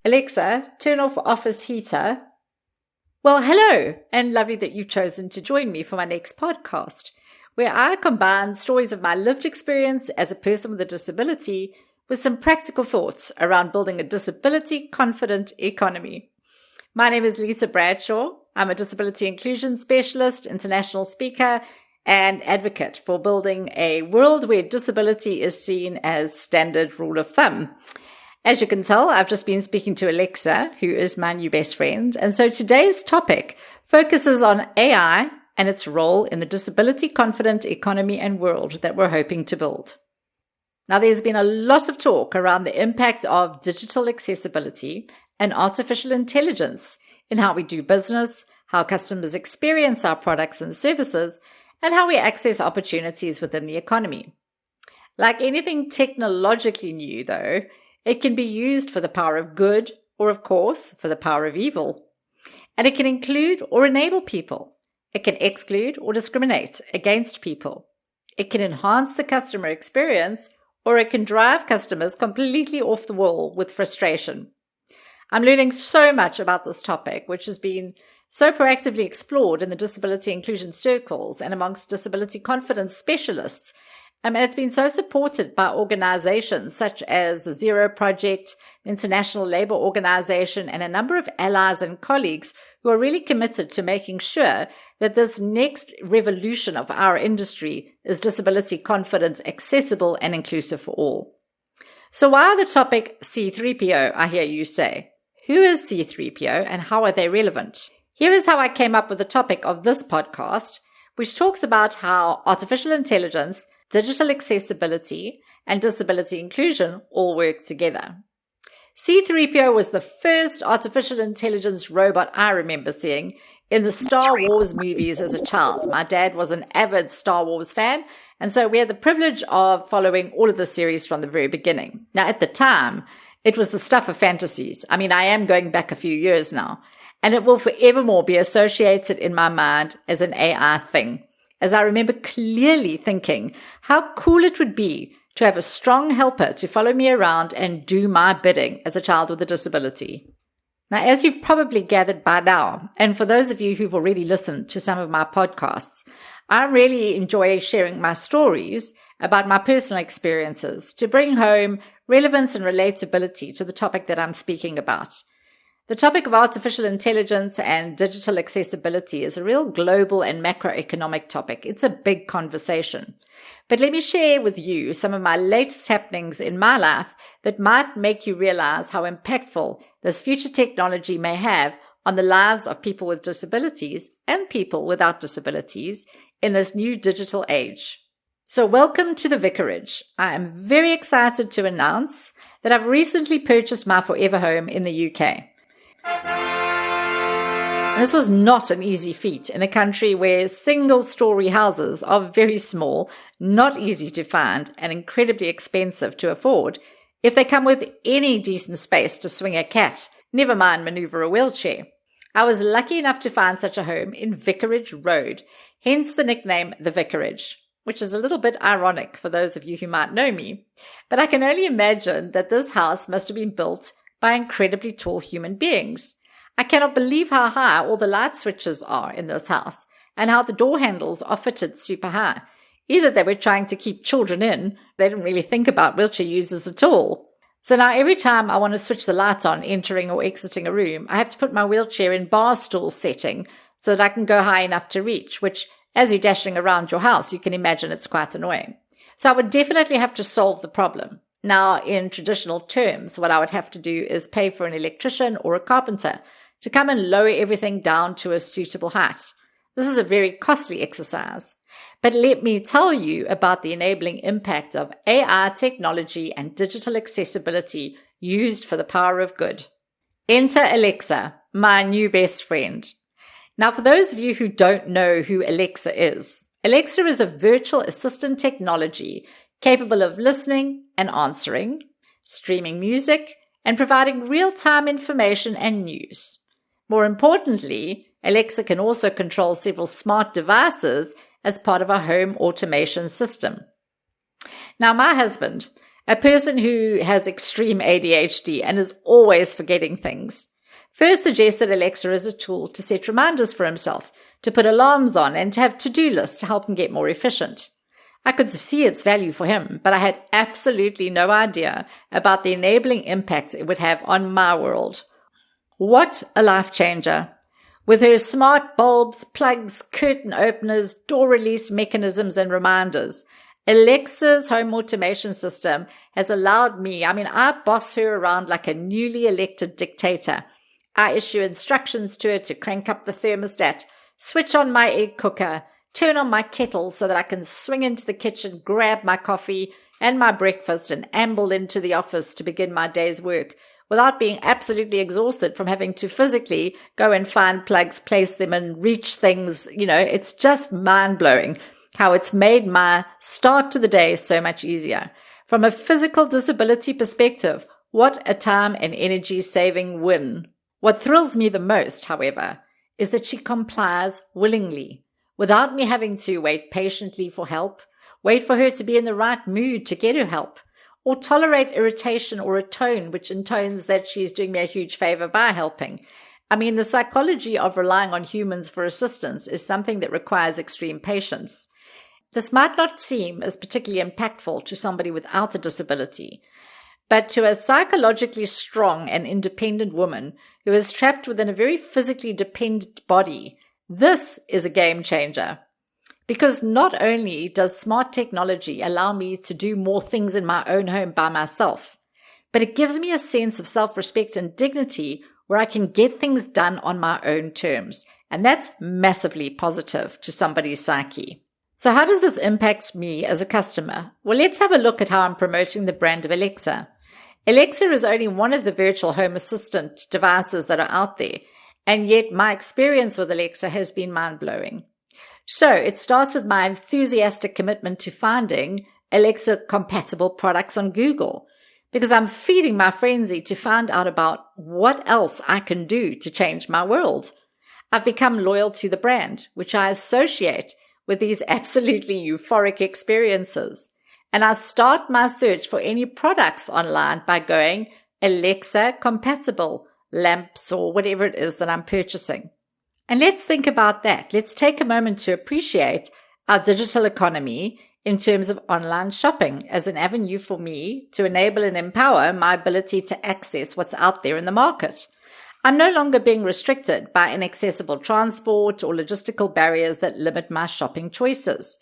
Alexa, turn off office heater. Well, hello, and lovely that you've chosen to join me for my next podcast, where I combine stories of my lived experience as a person with a disability with some practical thoughts around building a disability-confident economy. My name is Lesa Bradshaw. I'm a disability inclusion specialist, international speaker, and advocate for building a world where disability is seen as standard rule of thumb. As you can tell, I've just been speaking to Alexa, who is my new best friend. And so today's topic focuses on AI and its role in the disability-confident economy and world that we're hoping to build. Now, there's been a lot of talk around the impact of digital accessibility and artificial intelligence in how we do business, how customers experience our products and services, and how we access opportunities within the economy. Like anything technologically new, though, it can be used for the power of good or, of course, for the power of evil. And it can include or enable people. It can exclude or discriminate against people. It can enhance the customer experience, or it can drive customers completely off the wall with frustration. I'm learning so much about this topic, which has been so proactively explored in the disability inclusion circles and amongst disability confidence specialists. And it's been so supported by organizations such as the Zero Project, the International Labour Organization, and a number of allies and colleagues who are really committed to making sure that this next revolution of our industry is disability confident, accessible, and inclusive for all. So why the topic C-3PO, I hear you say? Who is C-3PO and how are they relevant? Here is how I came up with the topic of this podcast, which talks about how artificial intelligence, digital accessibility, and disability inclusion all work together. C-3PO was the first artificial intelligence robot I remember seeing in the Star Wars movies as a child. My dad was an avid Star Wars fan, and so we had the privilege of following all of the series from the very beginning. Now, at the time, it was the stuff of fantasies. I mean, I am going back a few years now, and it will forevermore be associated in my mind as an AI thing, as I remember clearly thinking how cool it would be to have a strong helper to follow me around and do my bidding as a child with a disability. Now, as you've probably gathered by now, and for those of you who've already listened to some of my podcasts, I really enjoy sharing my stories about my personal experiences to bring home relevance and relatability to the topic that I'm speaking about. The topic of artificial intelligence and digital accessibility is a real global and macroeconomic topic. It's a big conversation. But let me share with you some of my latest happenings in my life that might make you realize how impactful this future technology may have on the lives of people with disabilities and people without disabilities in this new digital age. So welcome to the Vicarage. I am very excited to announce that I've recently purchased my forever home in the UK. And this was not an easy feat in a country where single-story houses are very small, not easy to find, and incredibly expensive to afford if they come with any decent space to swing a cat, never mind maneuver a wheelchair. I was lucky enough to find such a home in Vicarage Road, hence the nickname The Vicarage, which is a little bit ironic for those of you who might know me. But I can only imagine that this house must have been built by incredibly tall human beings. I cannot believe how high all the light switches are in this house and how the door handles are fitted super high. Either they were trying to keep children in, they didn't really think about wheelchair users at all. So now every time I want to switch the lights on entering or exiting a room, I have to put my wheelchair in bar stool setting so that I can go high enough to reach, which as you're dashing around your house, you can imagine it's quite annoying. So I would definitely have to solve the problem. Now, in traditional terms, what I would have to do is pay for an electrician or a carpenter to come and lower everything down to a suitable height. This is a very costly exercise. But let me tell you about the enabling impact of AI technology and digital accessibility used for the power of good. Enter Alexa, my new best friend. Now, for those of you who don't know who Alexa is a virtual assistant technology capable of listening and answering, streaming music, and providing real-time information and news. More importantly, Alexa can also control several smart devices as part of our home automation system. Now, my husband, a person who has extreme ADHD and is always forgetting things, first suggested Alexa as a tool to set reminders for himself, to put alarms on, and to have to-do lists to help him get more efficient. I could see its value for him, but I had absolutely no idea about the enabling impact it would have on my world. What a life changer! With her smart bulbs, plugs, curtain openers, door release mechanisms, and reminders, Alexa's home automation system has allowed me, I boss her around like a newly elected dictator. I issue instructions to her to crank up the thermostat, switch on my egg cooker, turn on my kettle so that I can swing into the kitchen, grab my coffee and my breakfast, and amble into the office to begin my day's work without being absolutely exhausted from having to physically go and find plugs, place them, and reach things. It's just mind-blowing how it's made my start to the day so much easier. From a physical disability perspective, what a time and energy-saving win. What thrills me the most, however, is that she complies willingly, without me having to wait patiently for help, wait for her to be in the right mood to get her help, or tolerate irritation or a tone which intones that she's doing me a huge favor by helping. The psychology of relying on humans for assistance is something that requires extreme patience. This might not seem as particularly impactful to somebody without a disability, but to a psychologically strong and independent woman who is trapped within a very physically dependent body, this is a game changer. Because not only does smart technology allow me to do more things in my own home by myself, but it gives me a sense of self-respect and dignity where I can get things done on my own terms. And that's massively positive to somebody's psyche. So how does this impact me as a customer? Well, let's have a look at how I'm promoting the brand of Alexa. Alexa is only one of the virtual home assistant devices that are out there, and yet my experience with Alexa has been mind-blowing. So it starts with my enthusiastic commitment to finding Alexa-compatible products on Google, because I'm feeding my frenzy to find out about what else I can do to change my world. I've become loyal to the brand, which I associate with these absolutely euphoric experiences. And I start my search for any products online by going Alexa-compatible lamps or whatever it is that I'm purchasing. And let's think about that. Let's take a moment to appreciate our digital economy in terms of online shopping as an avenue for me to enable and empower my ability to access what's out there in the market. I'm no longer being restricted by inaccessible transport or logistical barriers that limit my shopping choices.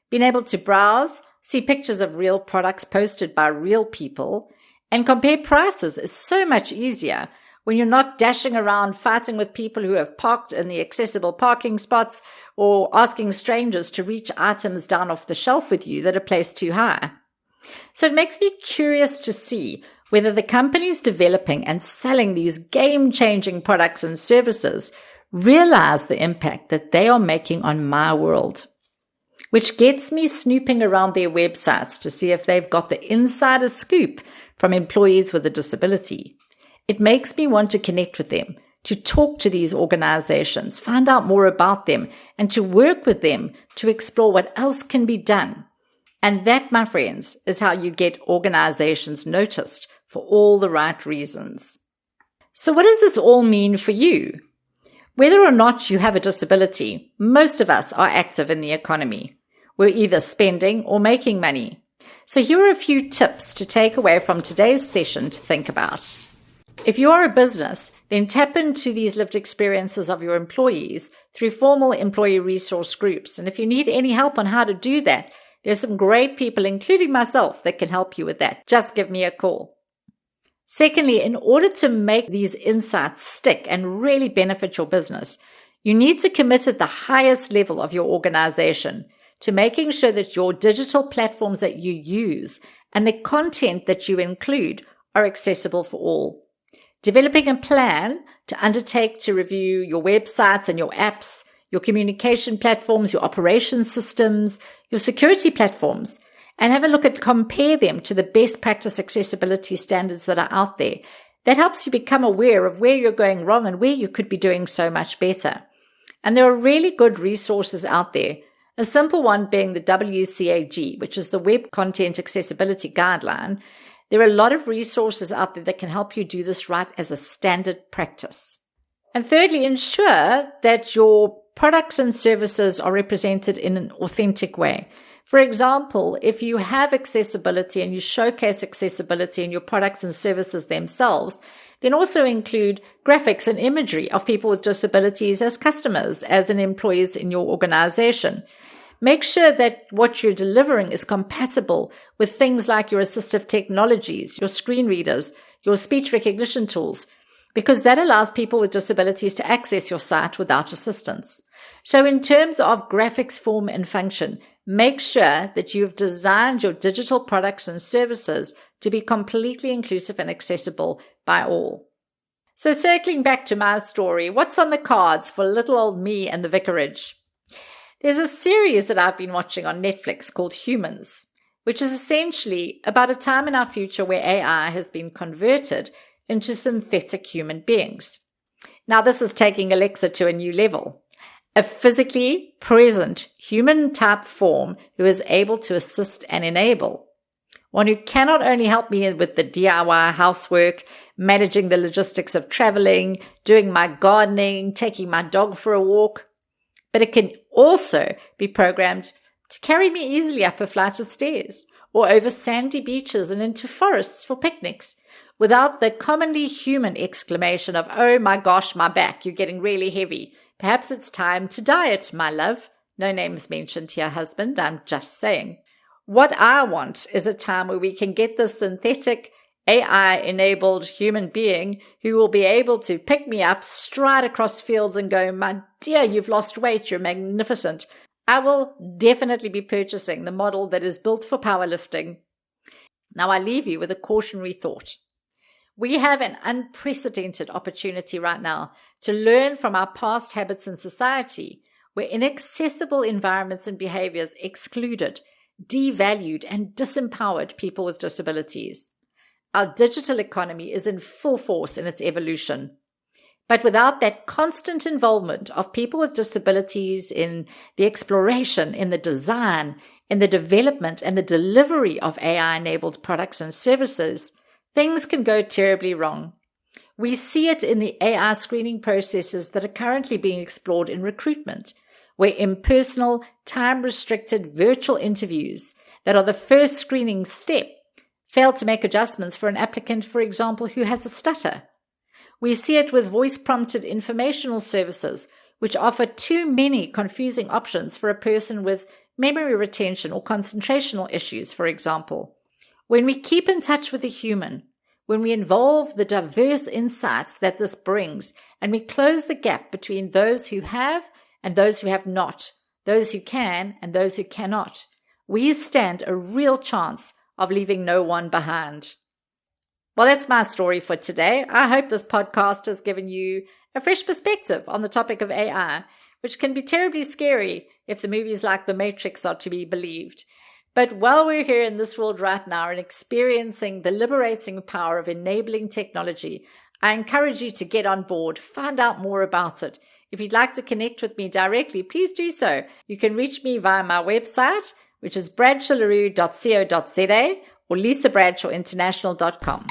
Being able to browse, see pictures of real products posted by real people, and compare prices is so much easier when you're not dashing around fighting with people who have parked in the accessible parking spots or asking strangers to reach items down off the shelf with you that are placed too high. So it makes me curious to see whether the companies developing and selling these game-changing products and services realize the impact that they are making on my world, which gets me snooping around their websites to see if they've got the insider scoop from employees with a disability. It makes me want to connect with them, to talk to these organizations, find out more about them, and to work with them to explore what else can be done. And that, my friends, is how you get organizations noticed for all the right reasons. So what does this all mean for you? Whether or not you have a disability, most of us are active in the economy. We're either spending or making money. So here are a few tips to take away from today's session to think about. If you are a business, then tap into these lived experiences of your employees through formal employee resource groups. And if you need any help on how to do that, there's some great people, including myself, that can help you with that. Just give me a call. Secondly, in order to make these insights stick and really benefit your business, you need to commit at the highest level of your organization to making sure that your digital platforms that you use and the content that you include are accessible for all. Developing a plan to undertake to review your websites and your apps, your communication platforms, your operations systems, your security platforms, and have a look at compare them to the best practice accessibility standards that are out there. That helps you become aware of where you're going wrong and where you could be doing so much better. And there are really good resources out there A simple one being the WCAG, which is the Web Content Accessibility Guideline. There are a lot of resources out there that can help you do this right as a standard practice. And thirdly, ensure that your products and services are represented in an authentic way. For example, if you have accessibility and you showcase accessibility in your products and services themselves, then also include graphics and imagery of people with disabilities as customers, as in employees in your organization. Make sure that what you're delivering is compatible with things like your assistive technologies, your screen readers, your speech recognition tools, because that allows people with disabilities to access your site without assistance. So in terms of graphics, form, and function, make sure that you've designed your digital products and services to be completely inclusive and accessible by all. So circling back to my story, what's on the cards for little old me and the vicarage? There's a series that I've been watching on Netflix called Humans, which is essentially about a time in our future where AI has been converted into synthetic human beings. Now, this is taking Alexa to a new level. A physically present human-type form who is able to assist and enable. One who can not only help me with the DIY housework, managing the logistics of traveling, doing my gardening, taking my dog for a walk, but it can also be programmed to carry me easily up a flight of stairs or over sandy beaches and into forests for picnics without the commonly human exclamation of, "Oh my gosh, my back, you're getting really heavy. Perhaps it's time to diet, my love." No names mentioned here, husband. I'm just saying. What I want is a time where we can get this synthetic AI-enabled human being who will be able to pick me up, stride across fields and go, "My dear, you've lost weight. You're magnificent." I will definitely be purchasing the model that is built for powerlifting. Now I leave you with a cautionary thought. We have an unprecedented opportunity right now to learn from our past habits in society, where inaccessible environments and behaviors excluded, devalued, and disempowered people with disabilities. Our digital economy is in full force in its evolution. But without that constant involvement of people with disabilities in the exploration, in the design, in the development, and the delivery of AI-enabled products and services, things can go terribly wrong. We see it in the AI screening processes that are currently being explored in recruitment, where impersonal, time-restricted virtual interviews that are the first screening step fail to make adjustments for an applicant, for example, who has a stutter. We see it with voice-prompted informational services, which offer too many confusing options for a person with memory retention or concentrational issues, for example. When we keep in touch with the human, when we involve the diverse insights that this brings, and we close the gap between those who have and those who have not, those who can and those who cannot, we stand a real chance of leaving no one behind. Well, that's my story for today. I hope this podcast has given you a fresh perspective on the topic of AI, which can be terribly scary if the movies like The Matrix are to be believed. But while we're here in this world right now and experiencing the liberating power of enabling technology, I encourage you to get on board, find out more about it. If you'd like to connect with me directly, please do so. You can reach me via my website, which is bradshawlarue.co.za or lisabradshawinternational.com.